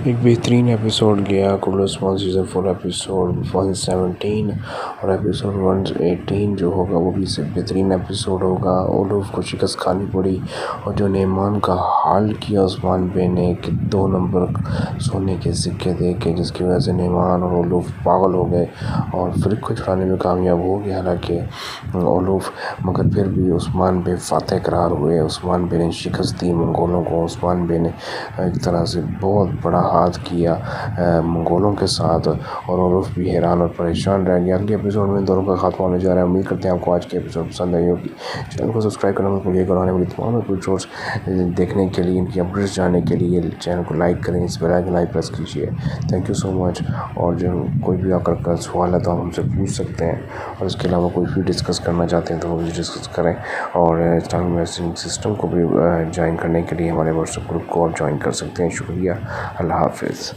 ایک بہترین ایپیسوڈ گیا کرولس اسمان سیزن 4 ایپیسوڈ 117 اور ایپیسوڈ 118 جو ہوگا وہ بھی سے بہترین ایپیسوڈ ہوگا۔ اولوف کو شکست کھانی پڑی اور جو نیمان کا حال کیا عثمان بے نے کہ 2 نمبر سونے کے سکے دے کے، جس کی وجہ سے نیمان اور اولوف پاگل ہو گئے اور فلک کو چھڑانے میں کامیاب ہو گیا حالانکہ اولوف، مگر پھر بھی عثمان بے فاتح قرار ہوئے۔ عثمان بے نے شکست دی منگولوں کو۔ عثمان بے نے ایک طرح سے بہت بڑا ہاتھ کیا منگولوں کے ساتھ اور اولوف بھی حیران اور پریشان رہ گیا۔ اگلے ایپیسوڈ میں دونوں کا خاتمہ ہونے جا رہا ہے۔ امید کرتے ہیں آپ کو آج کے ایپیسوڈ پسند آئی ہوگی۔ چینل کو سبسکرائب کرنا مت بھولیے گا۔ آنے والی تمام ایپیسوڈز دیکھنے کے لیے، ان کی اپڈیٹس جاننے کے لیے چینل کو لائک کریں، اس بیل آئیکن پریس کیجیے۔ تھینک یو سو مچ۔ اور جو کوئی بھی آ کر سوال ہے تو آپ ہم سے پوچھ سکتے ہیں، اور اس کے علاوہ کوئی بھی ڈسکس کرنا چاہتے ہیں تو وہ بھی ڈسکس کریں، اور اسٹارنگ میسنگ سسٹم کو بھی جوائن کرنے کے لیے ہمارے واٹس ایپ گروپ کو آپ جوائن کر سکتے ہیں۔ شکریہ، اللہ حافظ۔